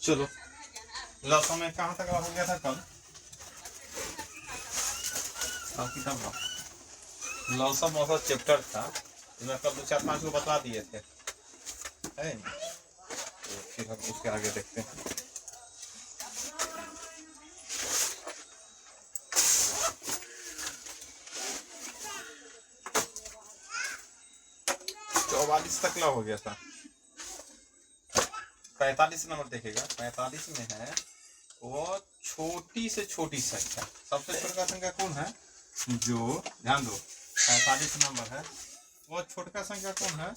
चलो लहसुन में कहाँ तक हो गया था कल किताब लहसुन मौसम चैप्टर था, इसमें कल 2 4 5 को बता दिए थे, है ना? तो फिर हम उसके आगे देखते हैं। तक ला हो गया था। 45 नंबर देखेगा, 45 में है वो छोटी से छोटी संख्या, सबसे छोटा संख्या कौन है? जो ध्यान दो 45 नंबर है, वो छोटा संख्या कौन है?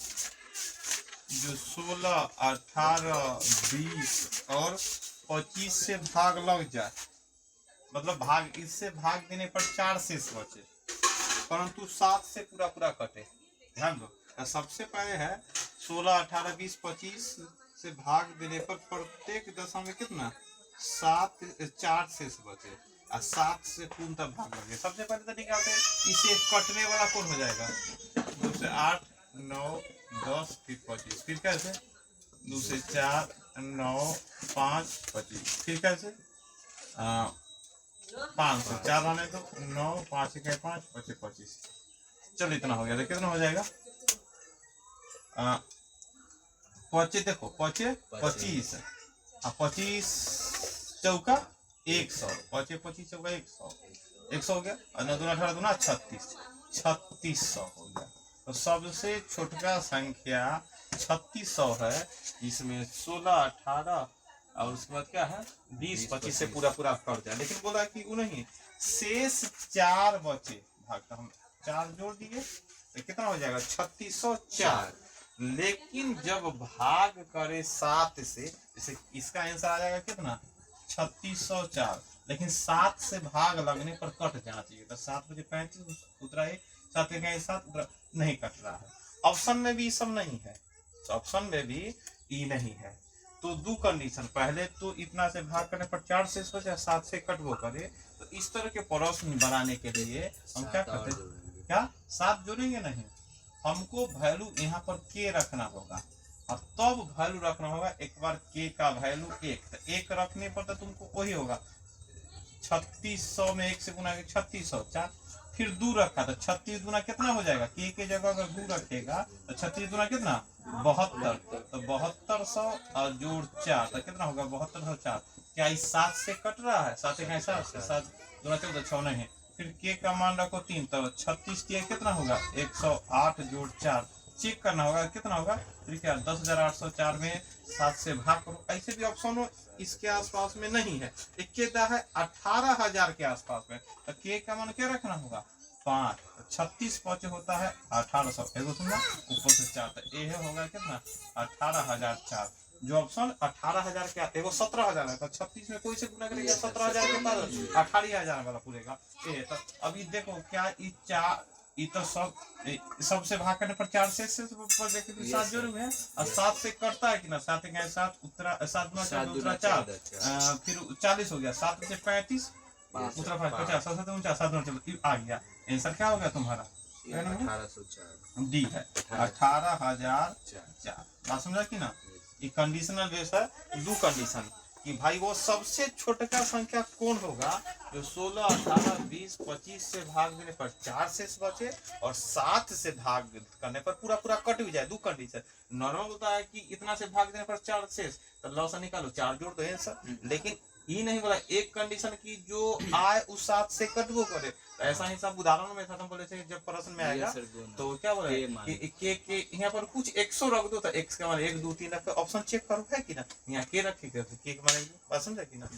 जो 16, 18, 20 और 25 से भाग लग जाए, मतलब भाग इससे भाग देने पर 4 शेष बचे, परंतु 7 से पूरा पूरा कटे। ध्यान दो, सबसे पहले है 16, 18, 20, 25 से भाग देने पर प्रत्येक दशा में कितना 4 शेष बचे और 7 से पूर्णतः भाग लगे। सबसे पहले तो निकालते हैं, इसे कटने वाला कौन हो जाएगा? 2 से 8, 9, 10, फिर 25, फिर कैसे 2 से 4, 9, 5, 25, फिर कैसे 5 से 4 आने तो 9, 5 1 5, 25 25। चलो इतना हो गया, तो कितना हो जाएगा? 25 देखो 25 25 25 चौका 100, 25 25 चौका 100 हो गया, और 9 दूना 18 दूना 36, 3600 हो गया। तो सबसे छोटा संख्या 3600 है, इसमें 16, 18 और उसके बाद क्या है 20 25 से पूरा पूरा कट जाए। लेकिन बोला कि वो नहीं, शेष 4 बचे भाग, तो हम 4 जोड़ दिए तो कितना हो जाएगा 3604। लेकिन जब भाग करे 7 से, जैसे इसका आंसर आ जाएगा कितना 3604, लेकिन 7 से भाग लगने पर कट जाना चाहिए। तो 7 बजे 35 उतरा है, 7 के 7 उतरा नहीं कट रहा है। ऑप्शन में भी सब नहीं है, तो ऑप्शन में भी ई नहीं है। तो दो कंडीशन, पहले तो इतना से भाग करने पर 4 से सोचा 7 से कटवो करे, तो इस तरह के प्रश्न बनाने के लिए हम क्या करते हैं, क्या 7 जोड़ेंगे नहीं, हमको वैल्यू यहाँ पर के रखना होगा, और तब वैल्यू रखना होगा एक बार के का वैल्यू 1, तो 1 रखने पर तो तुमको वही होगा 3600 में 1 से गुना 3600 4, फिर 2 रखा तो 36 गुना कितना हो जाएगा, के जगह अगर 2 रखेगा तो 36 गुना कितना 72, तो 7200 और जोड़ 4 तो कितना होगा 7204। क्या इस 7 से कट रहा है? 7 1 7 7 गुना 14 6 नहीं, फिर के का मान रखो 3, तो 36 कितना होगा 108 जोड़ 4, चेक करना होगा कितना होगा, फिर क्या 10,804 में 7 से भाग करो। ऐसे भी ऑप्शन इसके आसपास में नहीं है, एक है 18,000 के आसपास में, तो के का मान क्या रखना होगा 5, 36 5 होता है 1800, एगो सुनना ऊपर से 4, तो ये होगा कितना 18,004। जो ऑप्शन 18,000 क्या, एगो 17,000 है, तो 36 में कोई से गुना करेगा 17,000 के बाद 18,000 वाला पूरेगा। तो अभी देखो क्या ये तो सबसे भाग करने पर 4 से 7 जोड़े हुए हैं, और 7 से कटता है कि ना, 7 1 7 उत्तरा 7 दूना 4, फिर 40 हो गया, 7 से 35 उत्तरा 50 7 49 7 49 आ गया। आंसर क्या हो गया तुम्हारा? 1804 डी है, 18,004। बात समझा कि ना? ये कंडीशनल बेस है, दो कंडीशन कि भाई वो सबसे छोटा संख्या कौन होगा जो 16, 18, 20, 25 से भाग देने पर 4 शेष बचे और 7 से भाग करने पर पूरा पूरा कट भी जाए। दो कंडीशन, नॉर्मल होता है कि इतना से भाग देने पर 4 शेष, तो लॉस निकालो 4 जोड़ दो आंसर। लेकिन ये नहीं बोला एक कंडीशन की जो आए उस 7 से कटवो करे, तो ऐसा ही सब उदाहरण में खत्म बोले थे। जब प्रश्न में आएगा तो क्या बोले के यहाँ पर कुछ 100 रख दो, तो x का मान 1 2 3 रख, ऑप्शन चेक करो है कि ना, यहाँ के रखेगा तो के का मान बात समझा कि ना?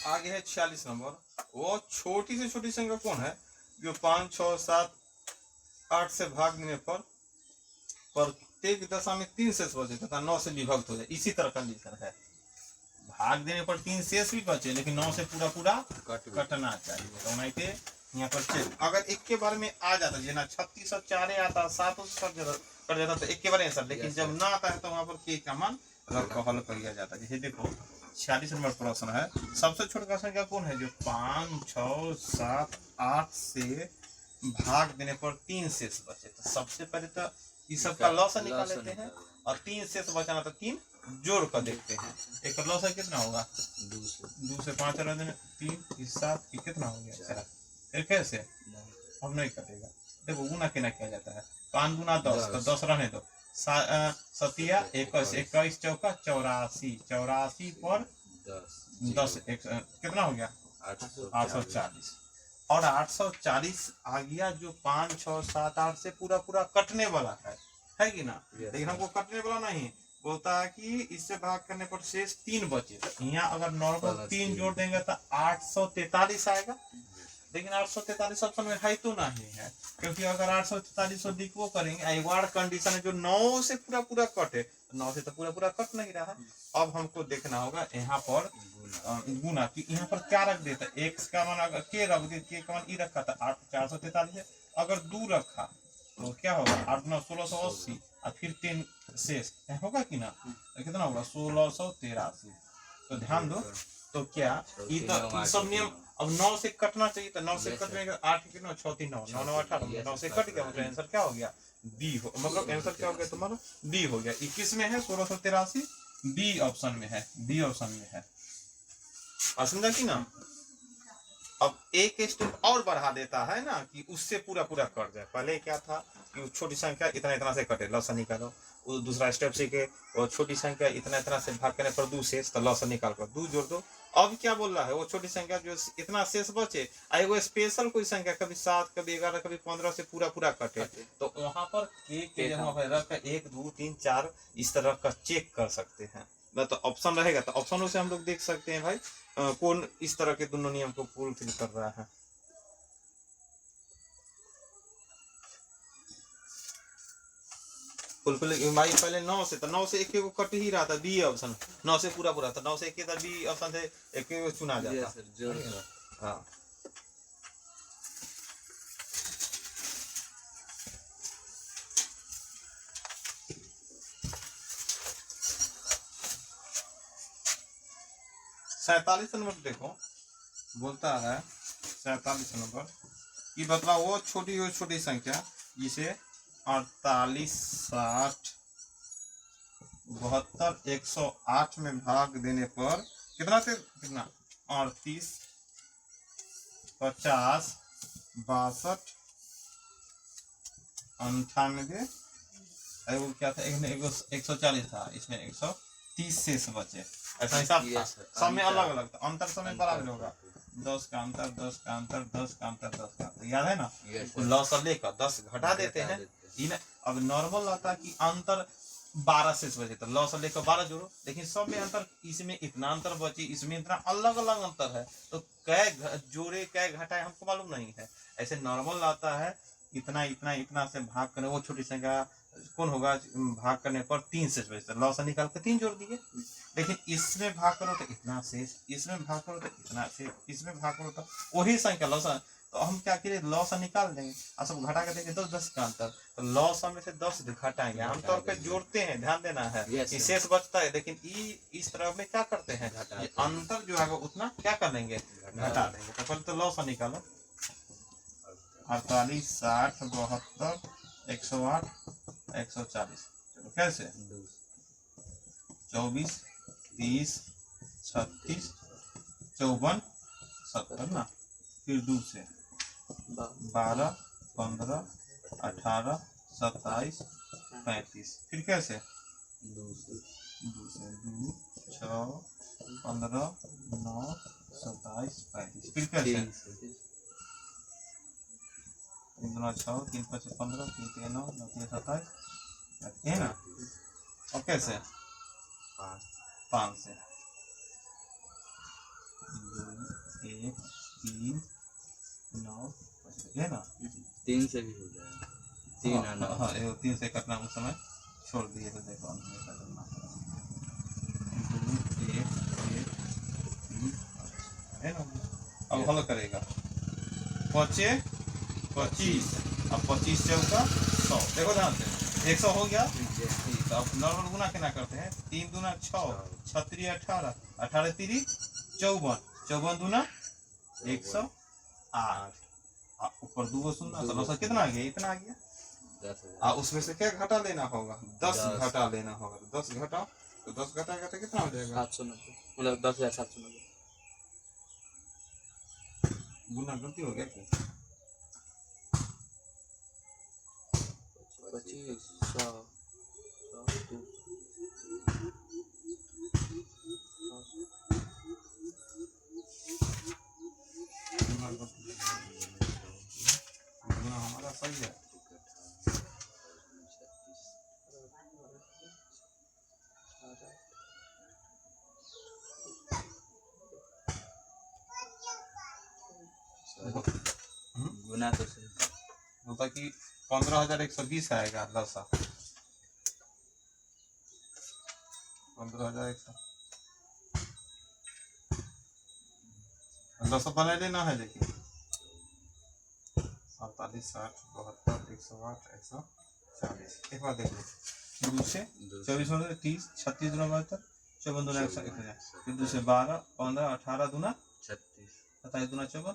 आगे है 46 नंबर। वो छोटी से छोटी संख्या कौन है जो 5, 6, 7, 8 से भाग देने पर प्रत्येक दशा में 3 शेष बचे तथा 9 से विभक्त हो जाए। इसी तरह कंडीशन है, भाग देने पर 3 शेष भी बचे लेकिन 9 से पूरा पूरा कटना चाहिए। तो नहीं थे यहाँ पर चेक अगर एक के बारे में आ जाता है ना 36 और 4 आता 7 कर जाता तो एक के बारे आंसर, लेकिन जब ना आता है तो वहां पर के का मान रख हल कर दिया जाता है। जैसे देखो 46 नंबर प्रश्न है, सबसे छोटा संख्या कौन है जो 5, 6, 7, 8 से भाग देने पर 3 शेष बचे। तो सबसे पहले तो इस सब का लॉस निकाल लेते हैं और 3 शेष बचाना तो 3 जोड़ कर देखते हैं। एक लॉस है कितना होगा 2 से 5 3 7 कितना हो गया फिर कैसे हम नहीं कटेगा। देखो गुना केना किया जाता है 5 गुना 10 तो 10 रहने दो 7 21 21 चौका 84 84 पर 10 कितना हो गया 840 और 840 आ गया जो 5, 6, 7, 8 से पूरा पूरा कटने वाला है कि ना। लेकिन हमको कटने वाला नहीं बोलता है कि इससे भाग करने पर शेष 3 बचे। तो यहाँ अगर नॉर्मल 3 जोड़ देंगे तो 843 आएगा, लेकिन 843 ऑप्शन में है तो नहीं है, क्योंकि अगर 843 लिखो करेंगे एक बार कंडीशन है जो 9 से पूरा पूरा कटे, 9 से तो पूरा पूरा कट नहीं रहा। अब हमको देखना होगा यहाँ पर गुना कि यहाँ पर क्या रख देता है, एक्स का मान अगर के रख दे, के का मान ई रखा था 443 अगर 2 रखा तो क्या होगा 8, 9, 1680 और फिर 3 शेष होगा कि ना, कितना होगा 1683। तो ध्यान दो तो क्या ये सब नियम अब 9 से कटना चाहिए तो 9 से कटने का 8 कितना 6 3 9 9 9 18 9 से कट गया मतलब आंसर क्या हो गया बी हो, मतलब आंसर क्या हो गया तुम्हारा बी हो गया। 21 में है 1683 बी ऑप्शन में है, बी ऑप्शन में है। समझा कि ना। अब एक स्टेप और बढ़ा देता है ना कि उससे पूरा पूरा कट जाए। पहले क्या था कि छोटी संख्या इतना इतना से कटे लॉस निकालो, वो दूसरा स्टेप सीखे वो छोटी संख्या इतना इतना से भाग करने पर 2 शेष तो लॉस निकाल कर 2 जोड़ दो। अब क्या बोल रहा है वो छोटी संख्या जो इतना शेष बचे वो स्पेशल कोई संख्या कभी 7 कभी 11 कभी 15 से पूरा पूरा कटे तो वहां पर के रख 1 2 3 4 इस तरह का चेक कर सकते हैं। तो ऑप्शन रहेगा तो ऑप्शनों से हम लोग देख सकते हैं भाई कौन इस तरह के दोनों नियम को फुलफिल कर रहा है। फुलफिल भाई पहले 9 से तो 9 से एक को कट ही रहा था बी ऑप्शन, 9 से पूरा पूरा था 9 से एक था बी ऑप्शन से एक को चुना जाता। हाँ सैतालीस नंबर देखो बोलता है 47 नंबर कि बतलाओ वो छोटी संख्या जिसे 48 60 72 108 में भाग देने पर कितना थे कितना 38 50 62 98 वो क्या था 140 था इसमें 130 शेष बचे। ऐसा हिसाब था सब में अलग अलग था, अंतर समय बराबर होगा 10 का अंतर 10 का अंतर 10 का अंतर 10 का अंतर याद है ना। लॉस लेकर 10 घटा देते हैं अब नॉर्मल आता है कि अंतर 12 शेष बचे तो लॉस लेकर 12 जोड़ो, लेकिन सब में अंतर इसमें इतना अंतर बचे इसमें इतना अलग अलग अंतर है तो कै जोड़े कै घटाए हमको मालूम नहीं है। ऐसे नॉर्मल आता है इतना इतना इतना से भाग करने वो छोटी संख्या कौन होगा भाग करने पर 3 शेष बचता है लॉस निकाल कर 3 जोड़ दिए, लेकिन इसमें भाग करो तो इतना शेष इसमें भाग करो तो इतना शेष इसमें भाग करो तो वही संख्या लॉस। तो हम क्या करें लॉस निकाल देंगे और सब घटा कर देंगे 10 का अंतर तो लॉस में से 10 घटाएंगे आमतौर पे जोड़ते हैं ध्यान देना है कि शेष बचता है, लेकिन इस तरह में क्या करते हैं अंतर जो है उतना क्या कर लेंगे घटा देंगे। तो पहले तो लॉस निकालो 48 60 72 108 140 चलो कैसे 24 30 36 54 70 ना फिर 2 से 12 15 18 27 35 फिर कैसे 2 से 2 6 15 9 27 35 फिर कैसे 3 2 6 3 5 15 3 3 9 9 3 27 है ना। और कैसे 5 से 2 1 3 9 है ना, 3 से भी हो जाएगा। 3 हाँ, आना हाँ, 3 से कटना उस समय छोड़ दिए तो देखो अंत में करना 2 1 1 3 है ना। अब हल करेगा 25 25 अब 25 चौका 100, देखो ध्यान से 100 हो गया। ठीक, अब नॉर्मल गुना केना करते हैं, 3 दूना 6 6 3 18 18 3 54 54 दूना 108 ऊपर 2 शून्य 16 कितना आ गया, इतना आ गया। 10,000। उसमें से क्या घटा लेना होगा, 10 घटा लेना होगा, तो 10 घटा तो 10 घटाएगा तो कितना हो जाएगा 790, मतलब 10,790 गुना गलती हो गया क्या? 25 100 100 गुना हमारा सही है। गुना तो सही होता कि 15,120 आएगा 10 15,100 10 बना लेना है। देखिए 47 60 72 108 140 एक बार देख लो, 2 से 24 में 30 36 दूना 72 54 दूना 101 फिर 2 से 12 15 18 दूना 36 27 दूना 54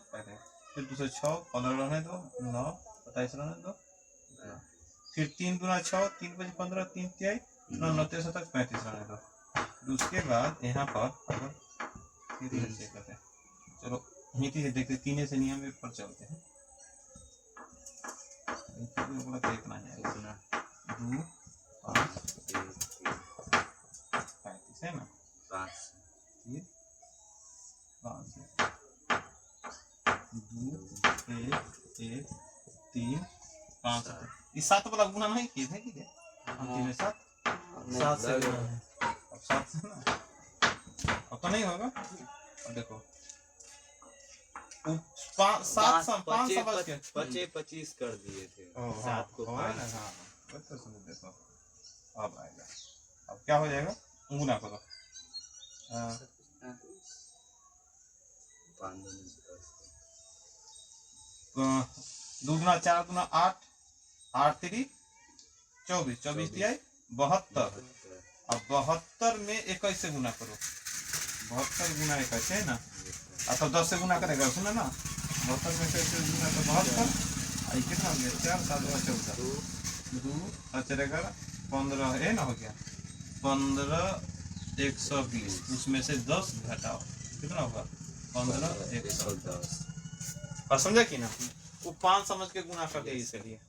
फिर 2 से 6 15 रहने दो 9 27 रहने दो फिर 3 दूना 6 3 5 15 3 तिहाई 9 9 23 तक 35 रहने दो। फिर उसके बाद यहाँ पर अगर चेक करते हैं, चलो नीति से देखते 3 से नियम पर चलते हैं। देखना है 2 5 35 है ना 5 फिर 5 2 1 1 3 5 इस 7 वाला गुना नहीं किए थे कि हम 3 7 से अब 7 से ना अब तो नहीं होगा। अब देखो 5 7 5 समझ के 25 कर दिए थे 7 को 5 हाँ तो सुन देखो अब आएगा। अब क्या हो जाएगा, गुना करो 2 गुना 4 गुना 8 8 3 24 24 तिहाई 72 अब 72 में 21 से गुना करो 72 गुना 21 है ना, तो 10 से गुना करेगा सुना ना 72 में से गुना तो 72 कितना हो गया 4 7 14 2 चलेगा 15 है ना हो गया 15 120 उसमें से 10 घटाओ कितना होगा 15 110 और समझा कि ना वो 5 समझ के गुना कर दिया इसलिए।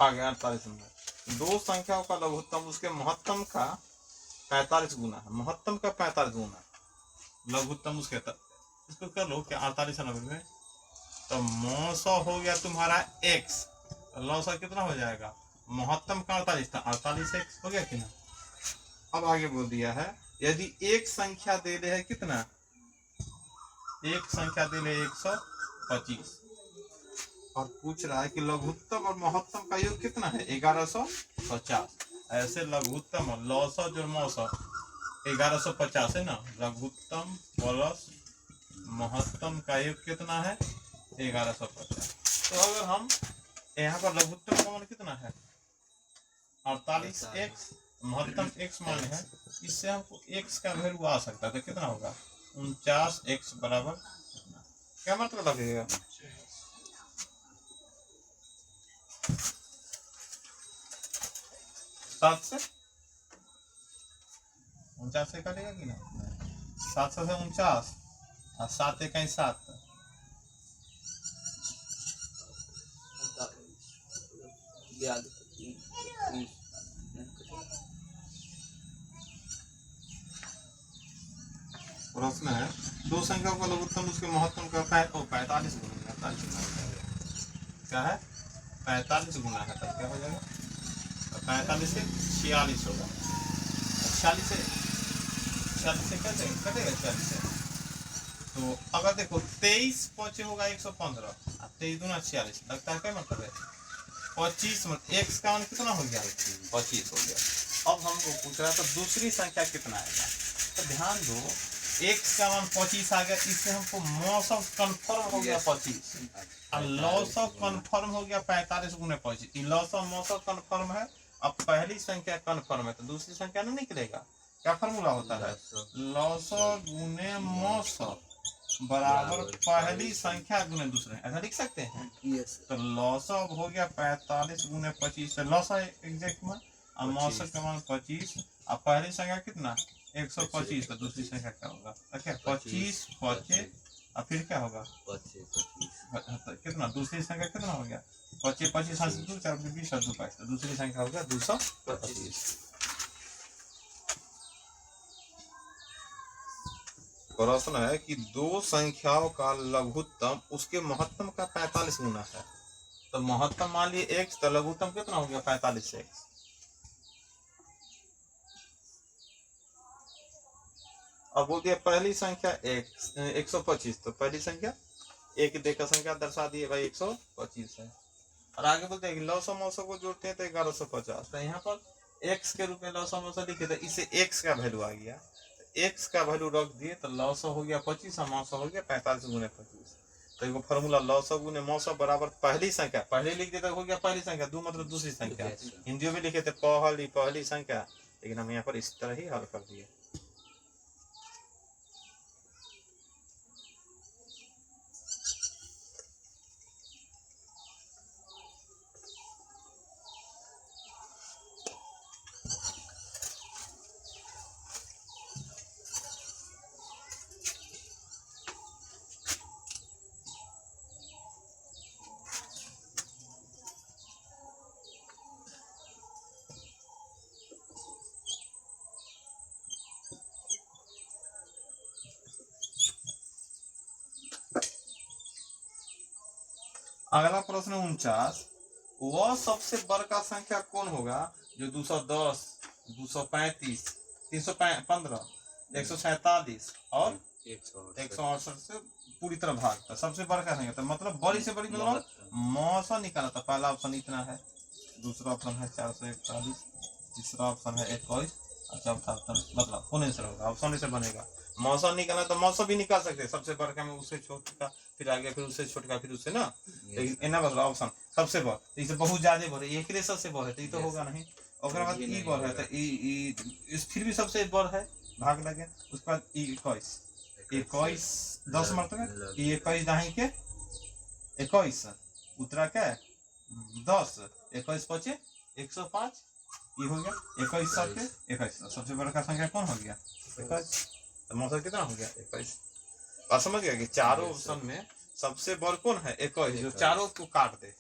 आ गया 48 नंबर। दो संख्याओं का लघुत्तम उसके महत्तम का 45 गुना है, महत्तम का 45 गुना लघुत्तम उसके इसको कर लो क्या 48 नंबर में तो 900 हो गया तुम्हारा x, तो 900 कितना हो जाएगा, महत्तम का 48 था, 48x हो गया कि ना। अब आगे बोल दिया है यदि एक संख्या दे दे है कितना, एक संख्या दे ले 125 और पूछ रहा है कि लघुत्तम और महत्तम का योग कितना है 1150। ऐसे लघुत्तम और लौसौ जो मौसौ 1150 है ना, लघुत्तम प्लस महत्तम का योग कितना है 1150। तो अगर हम यहाँ पर लघुत्तम का मान कितना है 48x, महत्तम x मान है, इससे हमको x का वैल्यू आ सकता है, तो कितना होगा 49x बराबर क्या मतलब लगेगा, 7 से 49 से कटेगा कि ना, 700 से 49 और 7 इकाई 7, प्रश्न है दो संख्याओं का लघुत्तम उसके महत्तम का 45 गुना, 45 क्या है 45 गुना है, तब क्या हो जाएगा, 45 से 46 होगा, 46 से कटेगा 46 से। तो अगर देखो 23 पहुंचे होगा 115 और 23 दूना 46, लगता है क्या मतलब है 25, मतलब x का मान कितना हो गया 25 हो गया। अब हमको पूछ रहा था दूसरी संख्या कितना आएगा, तो ध्यान दो x का मान 25 आ गया, इससे हमको मौसम कंफर्म हो गया 25 और लौसम कंफर्म हो गया 45 गुने 25, लौसम मौसम कंफर्म है। अब पहली संख्या कंफर्म है तो दूसरी संख्या ना निकलेगा, क्या फॉर्मूला होता है लौसम गुने मौसम बराबर पहली संख्या गुने दूसरे, ऐसा लिख सकते हैं। तो लौसौ हो गया 45 गुने 25 से लौसौ एग्जैक्ट में, और मौसम का मान 25 और पहली संख्या कितना 125, तो दूसरी संख्या क्या होगा, अच्छा 25 25 और फिर क्या होगा कितना, दूसरी संख्या कितना हो गया 25 25 2 4 20 और 2 5, तो दूसरी संख्या हो गया 225। प्रश्न है कि दो संख्याओं का लघुत्तम उसके महत्तम का 45 गुना है, तो महत्तम मान लिए x, तो लघुत्तम कितना हो गया 45x। अब बोल दिया पहली संख्या x 125, तो पहली संख्या एक देकर संख्या दर्शा दिए भाई 125 है, और आगे बोलते हैं कि लौसौ मौसौ को जोड़ते हैं तो 1150, तो यहाँ पर x के रूप में लौसौ मौसौ लिखे, तो इसे x का वैल्यू आ गया, x का वैल्यू रख दिए तो लौसौ हो गया 25 और मौसौ हो गया 45 गुने 25। तो एक फॉर्मूला लौसौ गुने मौसौ बराबर पहली संख्या, पहले लिख देते हो गया पहली संख्या, दो मतलब दूसरी संख्या, हिंदी में लिखे थे पहली संख्या, लेकिन हम यहाँ पर इस तरह ही हल कर दिए। अगला प्रश्न 49, वह सबसे बड़का संख्या कौन होगा जो 210 235 315 147 और 168 से पूरी तरह भागता, सबसे बड़का संख्या, तो मतलब बड़ी से बड़ी मतलब मौसम निकाला था, पहला ऑप्शन इतना है, दूसरा ऑप्शन है 441, तीसरा ऑप्शन है 21 और चौथा ऑप्शन मतलब होने से होगा, ऑप्शन से बनेगा। मौसम निकालना तो मौसम भी निकाल सकते हैं, सबसे बड़का में उससे छोटा, फिर आगे फिर उससे छोटा, फिर उससे ना, लेकिन एना बदला ऑप्शन सबसे बड़, तो इसे बहुत ज्यादा बढ़ है, एक रे सबसे बढ़ है तो ये तो होगा नहीं, और बाद ई बढ़ है तो इस फिर भी सबसे बढ़ है, भाग लगे, उसके बाद 21 10 मतलब 21 दाही के 21 उतरा के 10 21 पचे 105, ये हो गया 21 सबके 21, सबसे बड़ा संख्या कौन हो गया 21, तो मौसम कितना हो गया 21। और समझ गया कि चारों ऑप्शन में सबसे बड़ कौन है 21, जो चारों को काट दे,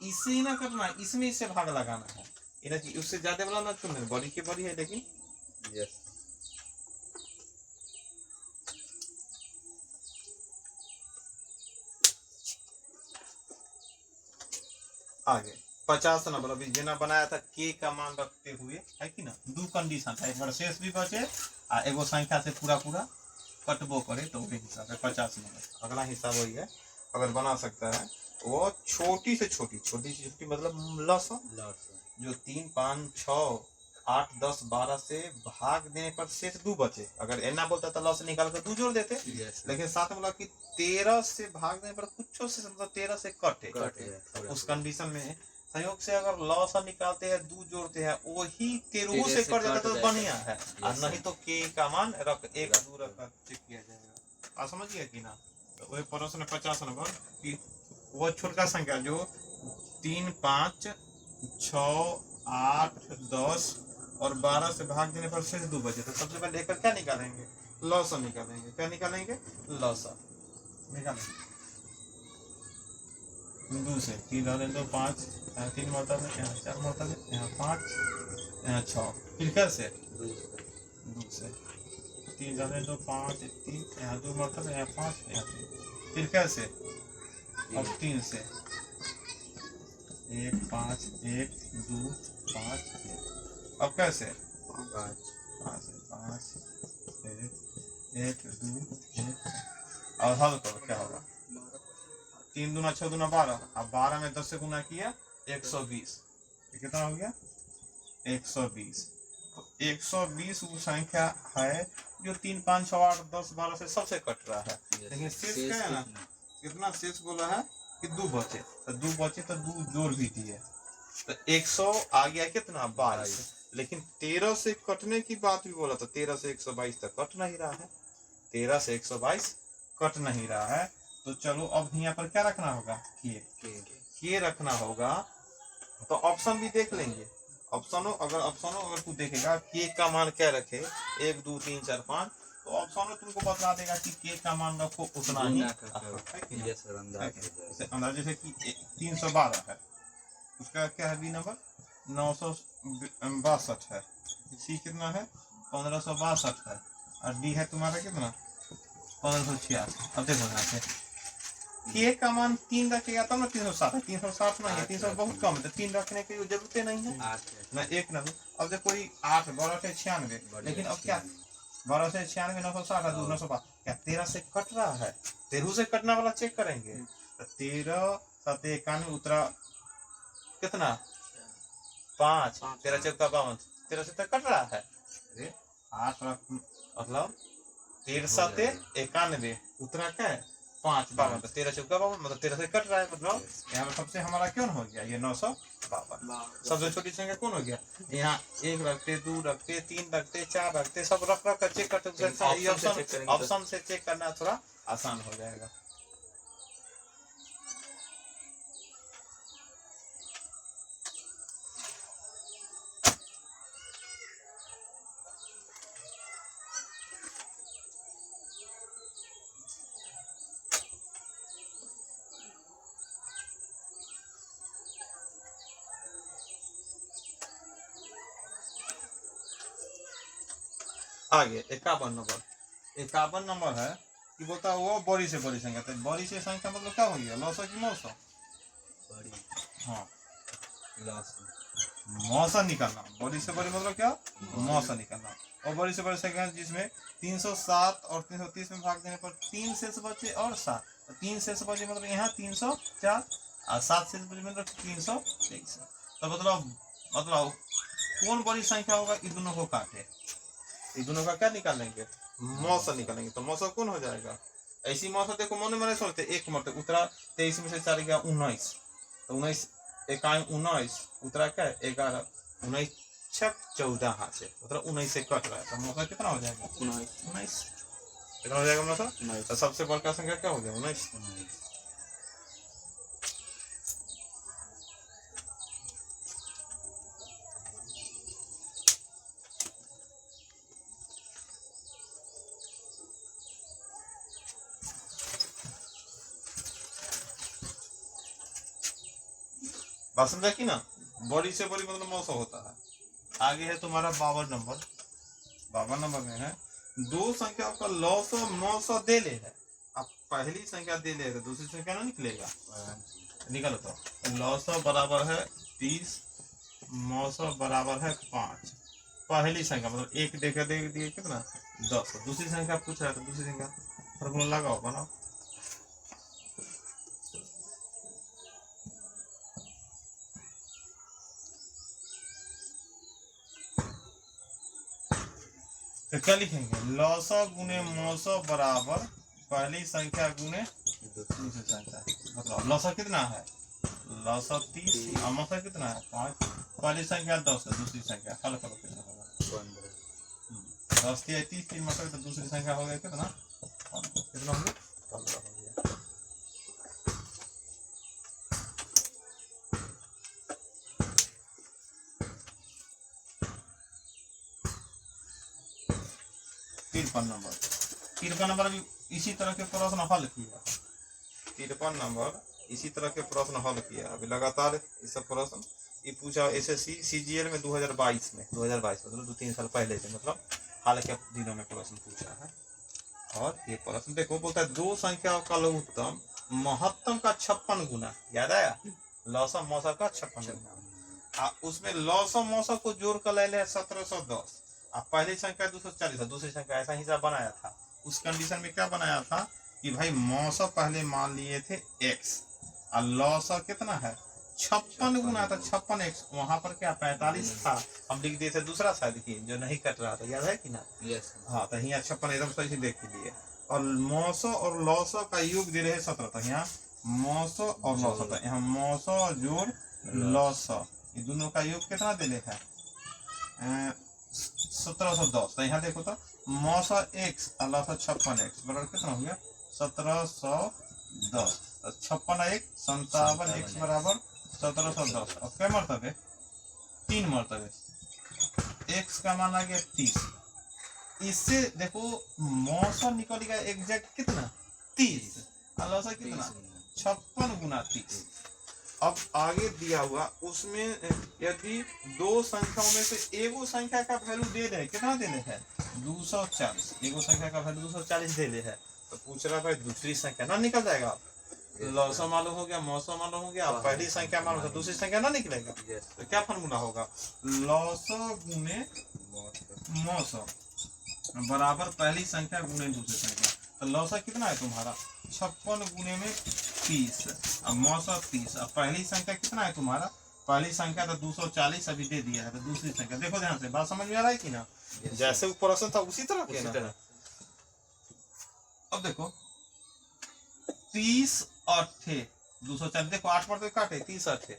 इसे ही ना करना, इसमें इसे भाग लगाना है, इन्हें कि उससे ज्यादा वाला ना चुनना, बड़ी की बड़ी है लेकिन यस। आगे 50 नंबर अभी जेना बनाया था के का मान रखते हुए, है कि ना, दो कंडीशन था, एक बार शेष भी बचे आ एगो संख्या से पूरा पूरा कटबो करे, तो वही हिसाब है 50 नंबर। अगला हिसाब वही है, अगर बना सकता है वो छोटी से छोटी मतलब लस लॉस जो 3 5 6 8 10 12 से भाग देने पर शेष 2 बचे, अगर एना बोलता तो लस निकाल कर 2 जोड़ देते, यस लेकिन साथ में बोला कि 13 से भाग देने पर कुछ से मतलब 13 से कटे, कट गया तो उस कंडीशन में संयोग से अगर लॉस निकालते हैं 2 जोड़ते हैं वही 13 से कट जाता तो बढ़िया है, और नहीं तो के का मान रख 1 2 रख चेक किया जाएगा। आप समझिए कि ना, तो वही प्रश्न 50 नंबर कि वो छोटा संख्या जो 3 5 6 8 10 और 12 से भाग देने पर शेष 2 बचे, तो सबसे पहले लेकर क्या निकालेंगे, लॉसा निकालेंगे। क्या निकालेंगे, लॉसा निकालेंगे। 2 से 3 डालें तो 5, 3 मरतबे, यहाँ 4 मरतबे, यहाँ 5, यहाँ 6, फिर कैसे 2 से 3 डालें तो 5 3, यहाँ 2 मरतबे, यहाँ 5, यहाँ 3, फिर कैसे अब 3 से 1 5 1 2 5 1, अब कैसे 5 5 1 2 1, और हल करो क्या होगा, 3 दूना 6 दूना 12, अब 12 में 10 से गुना किया 120, कितना हो गया 120। तो 120 वो संख्या है जो 3 5 6 8 10 12 से सबसे कट रहा है, लेकिन शेष क्या है ना, कितना शेष बोला है कि 2 बचे, तो 2 बचे तो 2 जोड़ भी दिए, तो 100 आ गया कितना 22, लेकिन 13 से कटने की बात भी बोला, तो 13 से 122 तक कट नहीं रहा है, 13 से 122 कट नहीं रहा है, तो चलो अब यहाँ पर क्या रखना होगा, के रखना होगा, तो ऑप्शन भी देख लेंगे, ऑप्शनों अगर तू देखेगा के का मान क्या रखे 1 2 3 4 5, तो ऑप्शन तुमको बता देगा कि के का मान रखो उतना ही, अंदाज जैसे कि 312 है, उसका क्या है बी नंबर 962 है, सी कितना है 1562 है, और डी है तुम्हारा कितना 1586। अब देखो यहाँ से के का मान 3 रखेगा तब ना 360 है, 360 नहीं है, 300 बहुत कम है, तो 3 रखने की जरूरत नहीं है ना, 1 ना 2, अब देखो 8 12 से 96, लेकिन अब क्या 12 से 96 960 2 912, क्या 13 से कट रहा है, 13 से कटने वाला चेक करेंगे, तो 13 7 91 उतरा कितना 5, 13 चौका 52, 13 से तक कट रहा है, 8 मतलब 13 7 91 उतरा क्या है 5 52, तो 13 चौका 52 मतलब 13 से कट रहा है, मतलब यहाँ पर सबसे हमारा क्यों हो गया ये 952, सबसे छोटी संख्या कौन हो गया, यहाँ 1 रखते 2 रखते 3 रखते 4 रखते, सब रख कर चेक करते, ऑप्शन से चेक करना थोड़ा आसान हो जाएगा। आगे 51 नंबर है कि बोलता है वो बड़ी से बड़ी संख्या, तो बड़ी से संख्या मतलब क्या हो गया लौसा की मौसा, हाँ मौसा निकालना, बड़ी से बड़ी मतलब क्या मौसा निकालना, और बड़ी से बड़ी संख्या जिसमें 307 और 330 में भाग देने पर 3 शेष बचे और 7, तो 3 शेष बचे मतलब यहाँ 304 और 7 शेष बचे मतलब 323, तो मतलब कौन बड़ी संख्या होगा, इन दोनों को काटे, इन दोनों का क्या निकालेंगे मौसा निकालेंगे, तो मौसा कौन हो जाएगा, ऐसी मौसा देखो मन में सोचते 1 मतलब उतरा 23 में से 4 गया 19, तो 19 इकाई 19 उतरा क्या 11 19 6 14 हाथ से उतरा 19 से कट रहा है, तो मौसा कितना हो जाएगा 19 कितना हो जाएगा मौसा, तो सबसे बड़का संख्या क्या हो गया 19। बात समझा कि ना, बड़ी से बड़ी मतलब 900 होता है। आगे है तुम्हारा 52 नंबर, 52 नंबर में है 2 संख्याओं का लॉस 900 दे ले है, अब पहली संख्या दे ले तो दूसरी संख्या ना निकलेगा, निकालो तो लौसौ बराबर है 30, मौसौ बराबर है 5। पहली संख्या मतलब एक देखे देख दिए कितना 10। दूसरी संख्या पूछ रहा है तो दूसरी संख्या फॉर्मूला लगाओ बनाओ। तो क्या लिखेंगे लौसौ गुने मौसौ बराबर पहली संख्या गुने दूसरी संख्या। मतलब लौसौ कितना है लौसौ 30 और मौसौ कितना है 5। पहली संख्या 10 है दूसरी संख्या हल करो कितना होगा 15। 10 या 30 3 मतलब तो दूसरी संख्या हो गया कितना कितना हो गया 15 हो गया। तिरपन नंबर भी इसी तरह के प्रश्न हल किया। 53 नंबर इसी तरह के प्रश्न हल किया। अभी लगातार ये सब प्रश्न ये पूछा एसएससी सीजीएल में 2022 में 2022 मतलब 2-3 साल पहले से मतलब हाल के दिनों में प्रश्न पूछा है। और ये प्रश्न देखो बोलता है दो संख्याओं का लघुत्तम महत्तम का 56 गुना। याद आया लौसम मौसम का 56 गुना। उसमें लौसम मौसम को जोड़ कर ले 1710। पहली संख्या 240 है दूसरी संख्या ऐसा हिसाब बनाया था। उस कंडीशन में क्या बनाया था कि भाई मौसम पहले मान लिए थे x और लौसम कितना है 56 गुना था 56x। वहां पर क्या 45 था हम लिख दिए थे दूसरा साइड देखिए जो नहीं कट रहा था। याद है कि ना यस हाँ तो यहाँ 56 एकदम सही से देख लिए। और मौसम और लौसम का योग दे रहे 17 था। यहाँ मौसम और लौसम था यहाँ मौसम जोड़ लौसम ये दोनों का योग कितना दे रहे है 1710। तो यहाँ देखो तो मौसम x और लौसम 56x बराबर कितना हो गया 1710। 56 57 x बराबर 1710। और क्या मरतबे 3 मरतबे x का मान आ गया 30। इससे देखो मौसम निकल गया एग्जैक्ट कितना 30 और लौसम कितना 56 गुना 30। अब आगे दिया हुआ उसमें यदि दो संख्याओं में से एगो संख्या का वैल्यू दे रहे कितना दे रहे हैं 240। एगो संख्या का वैल्यू 240 दे रहे हैं तो पूछ रहा भाई दूसरी संख्या ना निकल जाएगा। लौसम मालूम हो गया मौसम मालूम हो गया पहली संख्या मालूम हो दूसरी संख्या ना निकलेगा। तो क्या फॉर्मूला होगा लौसम गुने मौसम बराबर पहली संख्या गुने दूसरी संख्या। तो लौसम कितना है तुम्हारा 56 गुने में 30 और मौसम 30 और पहली संख्या कितना है तुम्हारा पहली संख्या तो 240 अभी दे दिया है। तो दूसरी संख्या देखो ध्यान से बात समझ में आ रहा है कि ना जैसे प्रश्न था उसी तरह के ना। अब देखो 30 8 240 देखो 8 पर तो काटे 30 8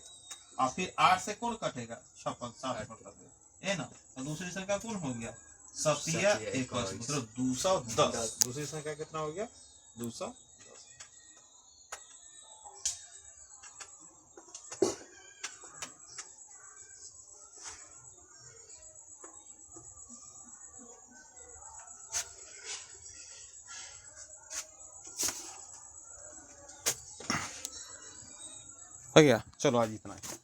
और फिर 8 से कौन कटेगा 56 7 पर है ना। तो दूसरी संख्या कौन हो गया 7 21 मतलब 210। दूसरी संख्या कितना हो गया 210। हो गया चलो आज इतना ही।